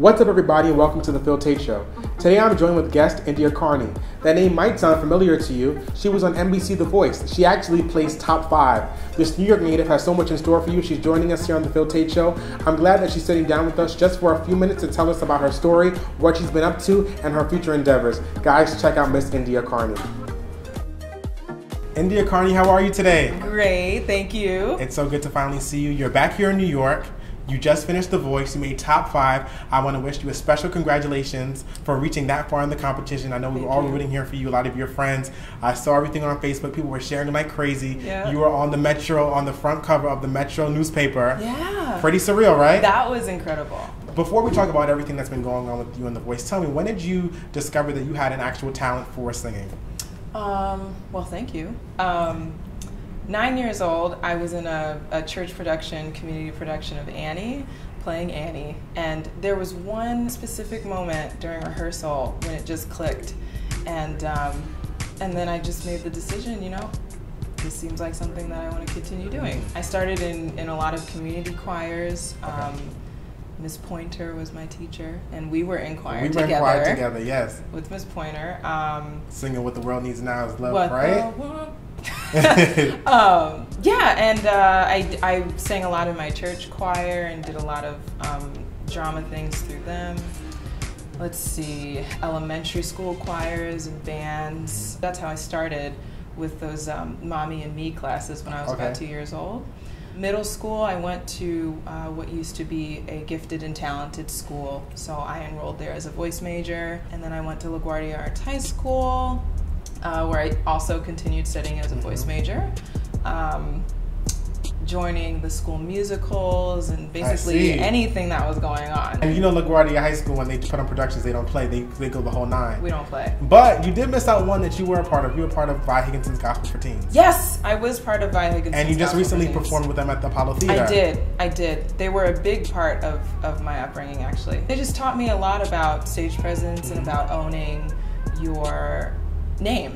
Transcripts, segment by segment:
What's up, everybody, and welcome to the Phil Taitt Show. Today I'm joined with guest Indi Carney. That name might sound familiar to you. She was on NBC The Voice. She actually placed top 5. This New York native has so much in store for you. She's joining us here on the Phil Taitt Show. I'm glad that she's sitting down with us just for a few minutes to tell us about her story, what she's been up to, and her future endeavors. Guys, check out Miss Indi Carney. Indi Carney, how are you today? Great, thank you. It's so good to finally see you. You're back here in New York. You just finished The Voice. You made top 5. I want to wish you a special congratulations for reaching that far in the competition. I know we were all rooting here for you, a lot of your friends. I saw everything on Facebook. People were sharing it like crazy. Yeah. You were on the Metro, on the front cover of the Metro newspaper. Yeah. Pretty surreal, right? That was incredible. Before we talk about everything that's been going on with you and The Voice, tell me, when did you discover that you had an actual talent for singing? Well, thank you. 9 years old, I was in a church production, community production of Annie, playing Annie, and there was one specific moment during rehearsal when it just clicked, and then I just made the decision, you know, this seems like something that I want to continue doing. I started in a lot of community choirs. Miss Pointer was my teacher, and we were in choir together. We were in choir together, yes. With Miss Pointer. Singing What the World Needs Now is Love, what right? Yeah, and I sang a lot in my church choir and did a lot of drama things through them. Let's see, elementary school choirs and bands. That's how I started with those Mommy and Me classes when I was about 2 years old. Middle school, I went to what used to be a gifted and talented school, so I enrolled there as a voice major, and then I went to LaGuardia Arts High School, where I also continued studying as a voice major, joining the school musicals and basically anything that was going on. And you know LaGuardia High School, when they put on productions, they don't play, they go the whole 9. We don't play. But you did miss out one that you were a part of. You were part of Vi Higginson's Gospel for Teens. Yes, I was part of Vi Higginson's And you just Gospel recently for Teens. performed with them at the Apollo Theater. I did. They were a big part of my upbringing, actually. They just taught me a lot about stage presence and about owning your name.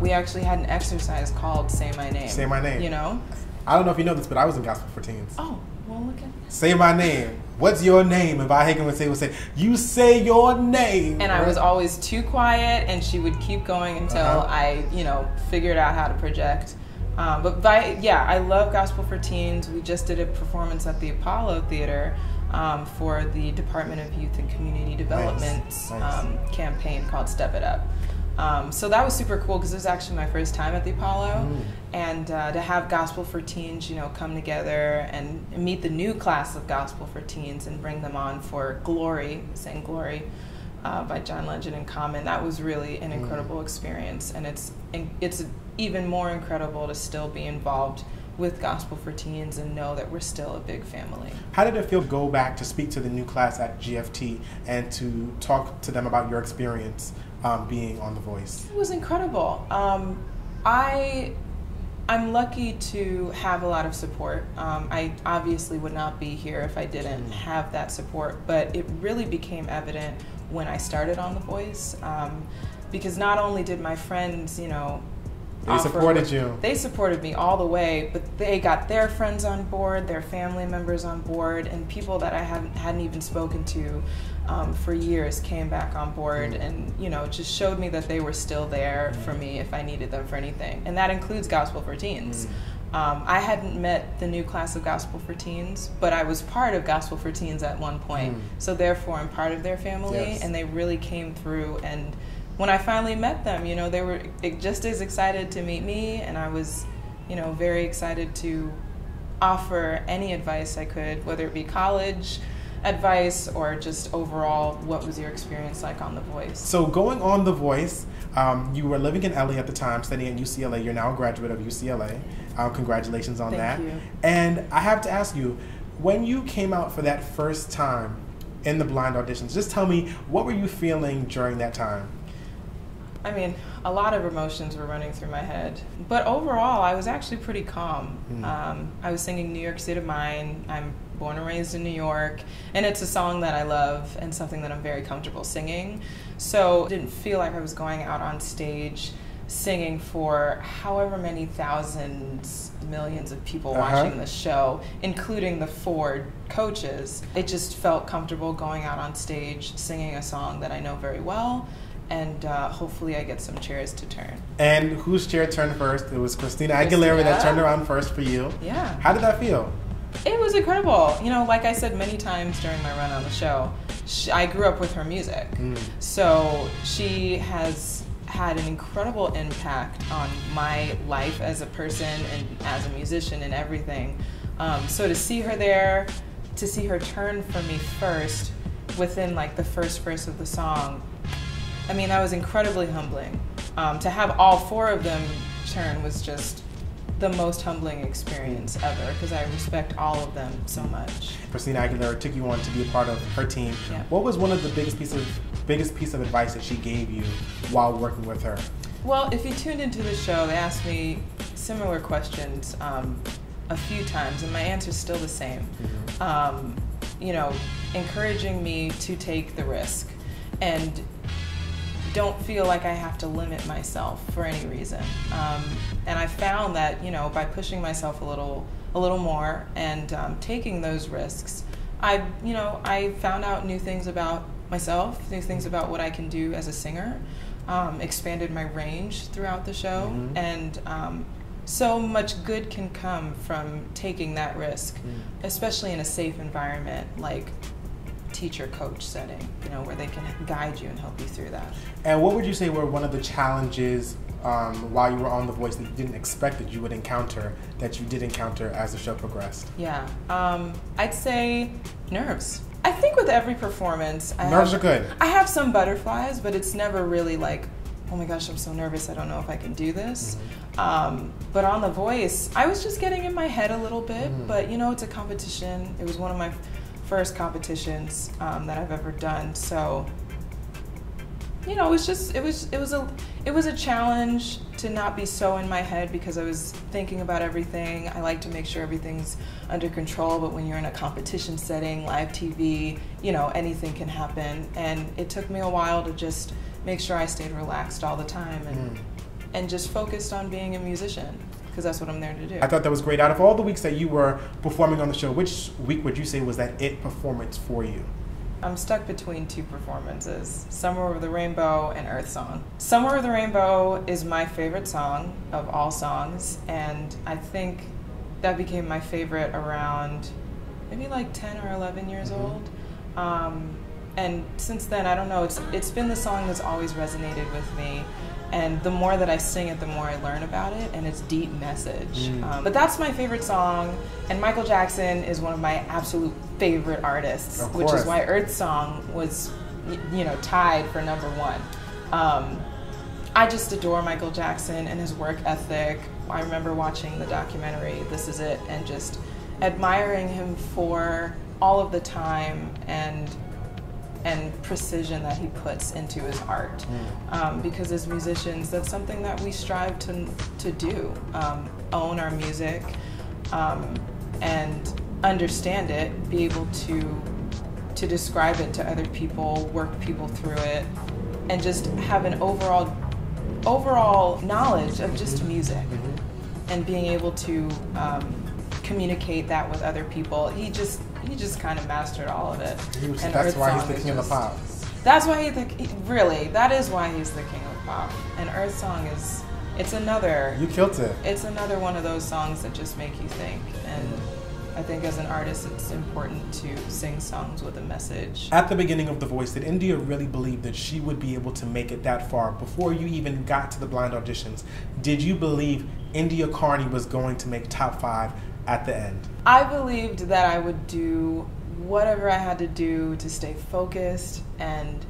We actually had an exercise called Say My Name. Say My Name. You know? I don't know if you know this, but I was in Gospel for Teens. Oh, well, look at this. Say my name. What's your name? And Vi Higgins would say, you say your name. And I was always too quiet, and she would keep going until I, you know, figured out how to project. Yeah, I love Gospel for Teens. We just did a performance at the Apollo Theater for the Department of Youth and Community Development campaign called Step It Up. So that was super cool because it was actually my first time at the Apollo, and to have Gospel for Teens, you know, come together and meet the new class of Gospel for Teens and bring them on for Glory, sang Glory by John Legend and Common. That was really an incredible experience, and it's even more incredible to still be involved with Gospel for Teens and know that we're still a big family. How did it feel to go back to speak to the new class at GFT and to talk to them about your experience being on The Voice? It was incredible. I'm lucky to have a lot of support. I obviously would not be here if I didn't have that support, but it really became evident when I started on The Voice, because not only did my friends, you know, they supported you. They supported me all the way, but they got their friends on board, their family members on board, and people that I hadn't even spoken to for years came back on board, and you know, just showed me that they were still there for me if I needed them for anything, and that includes Gospel for Teens. I hadn't met the new class of Gospel for Teens, but I was part of Gospel for Teens at one point, so therefore I'm part of their family, and they really came through. And when I finally met them, you know, they were just as excited to meet me, and I was, you know, very excited to offer any advice I could, whether it be college advice or just overall, what was your experience like on The Voice? So going on The Voice, you were living in LA at the time, studying at UCLA. You're now a graduate of UCLA. Congratulations on that. Thank you. And I have to ask you, when you came out for that first time in the blind auditions, just tell me, what were you feeling during that time? I mean, a lot of emotions were running through my head, but overall I was actually pretty calm. I was singing New York State of Mind. I'm born and raised in New York, and it's a song that I love and something that I'm very comfortable singing. So I didn't feel like I was going out on stage singing for however many thousands, millions of people watching the show, including the 4 coaches. It just felt comfortable going out on stage, singing a song that I know very well, and hopefully I get some chairs to turn. And whose chair turned first? It was Christina Aguilera that turned around first for you. Yeah. How did that feel? It was incredible. You know, like I said many times during my run on the show, I grew up with her music. So she has had an incredible impact on my life as a person and as a musician and everything. So to see her there, to see her turn for me first within like the first verse of the song, I mean, that was incredibly humbling. To have all 4 of them turn was just the most humbling experience ever, because I respect all of them so much. Christina Aguilera took you on to be a part of her team. Yeah. What was one of the biggest piece of advice that she gave you while working with her? Well, if you tuned into the show, they asked me similar questions a few times, and my answer's still the same. You know, encouraging me to take the risk and don't feel like I have to limit myself for any reason. And I found that, you know, by pushing myself a little more and taking those risks, I found out new things about myself, new things about what I can do as a singer, expanded my range throughout the show, and so much good can come from taking that risk, especially in a safe environment like teacher-coach setting, you know, where they can guide you and help you through that. And what would you say were one of the challenges while you were on The Voice that you didn't expect that you would encounter, that you did encounter as the show progressed? Yeah, I'd say nerves. I think with every performance, nerves are good. I have some butterflies, but it's never really like, oh my gosh, I'm so nervous, I don't know if I can do this. But on The Voice, I was just getting in my head a little bit, but you know, it's a competition. It was one of my first competitions that I've ever done, so you know, it was a challenge to not be so in my head, because I was thinking about everything. I like to make sure everything's under control, but when you're in a competition setting, live TV, you know, anything can happen, and it took me a while to just make sure I stayed relaxed all the time and just focused on being a musician, because that's what I'm there to do. I thought that was great. Out of all the weeks that you were performing on the show, which week would you say was that it performance for you? I'm stuck between 2 performances, Summer Over the Rainbow and Earth Song. Summer Over the Rainbow is my favorite song of all songs, and I think that became my favorite around maybe like 10 or 11 years old. And since then, I don't know, it's been the song that's always resonated with me. And the more that I sing it, the more I learn about it and its deep message. But that's my favorite song, and Michael Jackson is one of my absolute favorite artists, which is why Earth Song was, you know, tied for #1. I just adore Michael Jackson and his work ethic. I remember watching the documentary, This Is It, and just admiring him for all of the time and precision that he puts into his art, because as musicians, that's something that we strive to do, own our music, and understand it, be able to describe it to other people, work people through it, and just have an overall knowledge of just music, and being able to communicate that with other people. He just kind of mastered all of it. That's why he's the king of the pop. That's why that is why he's the king of pop. And Earth Song it's another. You killed it. It's another one of those songs that just make you think. And I think as an artist, it's important to sing songs with a message. At the beginning of The Voice, did India really believe that she would be able to make it that far before you even got to the blind auditions? Did you believe Indi Carney was going to make top 5 at the end? I believed that I would do whatever I had to do to stay focused and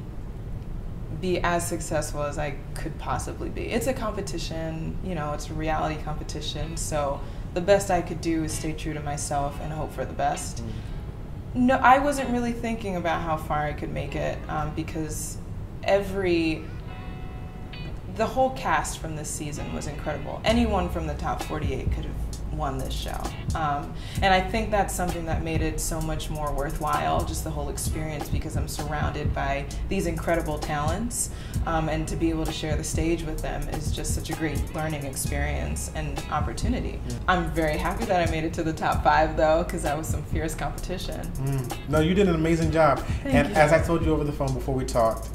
be as successful as I could possibly be. It's a competition, you know, it's a reality competition, so the best I could do is stay true to myself and hope for the best. No, I wasn't really thinking about how far I could make it, because the whole cast from this season was incredible. Anyone from the top 48 could have won this show. And I think that's something that made it so much more worthwhile, just the whole experience, because I'm surrounded by these incredible talents, and to be able to share the stage with them is just such a great learning experience and opportunity. I'm very happy that I made it to the top 5 though, because that was some fierce competition. No, you did an amazing job. Thank you. As I told you over the phone before we talked,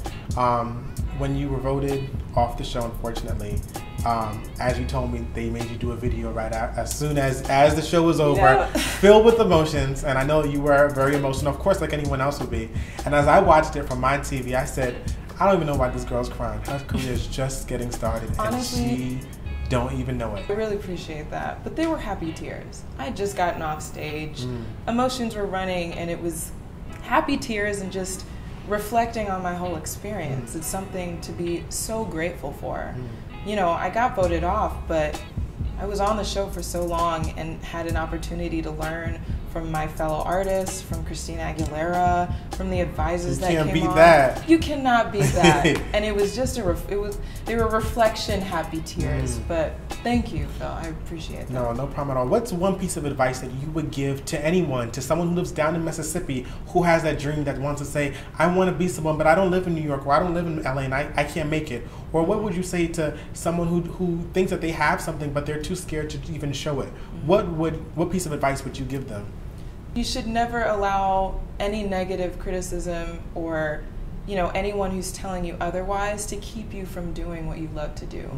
when you were voted off the show, unfortunately, as you told me, they made you do a video right as soon as the show was over, filled with emotions, and I know you were very emotional, of course, like anyone else would be. And as I watched it from my TV, I said, I don't even know why this girl's crying. Her career is just getting started, Honestly, and she don't even know it. I really appreciate that, but they were happy tears. I had just gotten off stage, emotions were running, and it was happy tears and just reflecting on my whole experience. It's something to be so grateful for. You know, I got voted off, but I was on the show for so long and had an opportunity to learn from my fellow artists, from Christina Aguilera, from the advisors that came on. You can't beat that. You cannot beat that. And it was just they were reflection happy tears. But thank you, Phil. I appreciate that. No problem at all. What's one piece of advice that you would give to anyone, to someone who lives down in Mississippi, who has that dream, that wants to say, I want to be someone, but I don't live in New York, or I don't live in LA, and I can't make it? Or what would you say to someone who thinks that they have something, but they're too scared to even show it? What piece of advice would you give them? You should never allow any negative criticism or, you know, anyone who's telling you otherwise to keep you from doing what you love to do.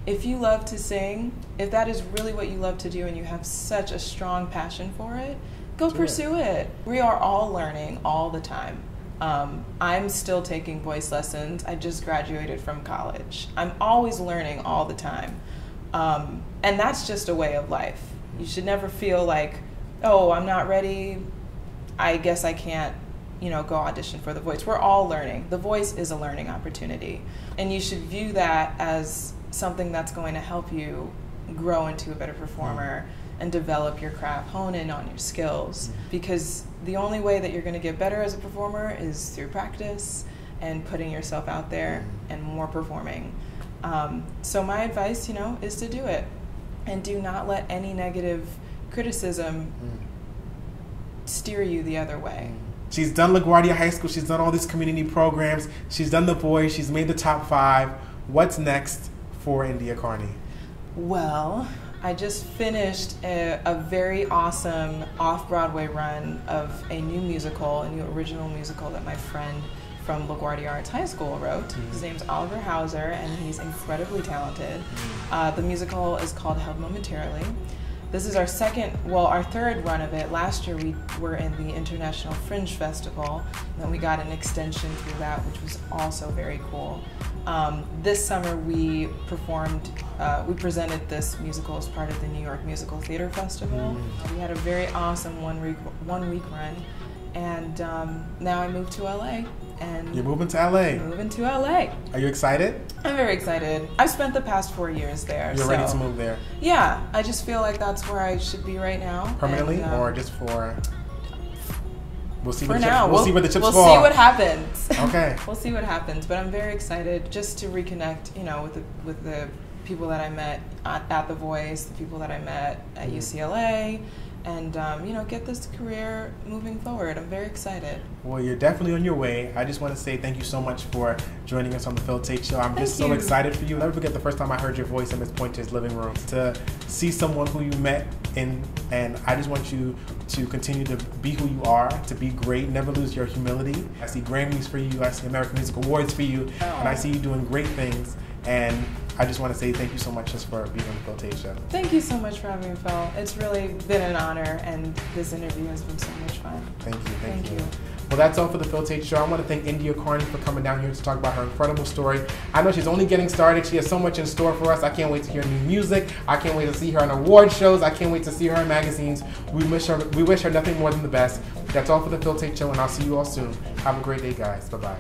If you love to sing, if that is really what you love to do and you have such a strong passion for it, go pursue it. We are all learning all the time. I'm still taking voice lessons. I just graduated from college. I'm always learning all the time. And that's just a way of life. You should never feel like, oh, I'm not ready, I guess I can't, you know, go audition for The Voice. We're all learning. The Voice is a learning opportunity. And you should view that as something that's going to help you grow into a better performer and develop your craft, hone in on your skills. Because the only way that you're going to get better as a performer is through practice and putting yourself out there and more performing. So my advice, you know, is to do it. And do not let any negative criticism steer you the other way. She's done LaGuardia High School, she's done all these community programs, she's done The Voice, she's made the top 5. What's next for Indi Carney? Well, I just finished a very awesome off-Broadway run of a new musical, a new original musical that my friend from LaGuardia Arts High School wrote. His name's Oliver Hauser, and he's incredibly talented. The musical is called Held Momentarily. This is our third run of it. Last year we were in the International Fringe Festival, and then we got an extension through that, which was also very cool. This summer we presented this musical as part of the New York Musical Theater Festival. We had a very awesome one week run, and now I moved to LA. And you're moving to LA? Moving to LA. Are you excited? I'm very excited. I've spent the past 4 years there. You're ready to move there? Yeah, I just feel like that's where I should be right now. Permanently, or just for? We'll see. For now, we'll see where the chips fall. We'll see what happens. Okay. We'll see what happens, but I'm very excited just to reconnect, you know, with the people that I met at The Voice, the people that I met at UCLA. And, you know, get this career moving forward. I'm very excited. Well, you're definitely on your way. I just want to say thank you so much for joining us on the Phil Taitt Show. I'm just so excited for you. I'll never forget the first time I heard your voice in Miss Pointer's living room. To see someone who you met and I just want you to continue to be who you are, to be great, never lose your humility. I see Grammys for you, I see American Music Awards for you, and I see you doing great things. And I just want to say thank you so much just for being on the Phil Taitt Show. Thank you so much for having me, Phil. It's really been an honor, and this interview has been so much fun. Thank you. Thank you. Well, that's all for the Phil Taitt Show. I want to thank Indi Carney for coming down here to talk about her incredible story. I know she's only getting started. She has so much in store for us. I can't wait to hear new music. I can't wait to see her on award shows. I can't wait to see her in magazines. We wish her nothing more than the best. That's all for the Phil Taitt Show, and I'll see you all soon. Have a great day, guys. Bye-bye.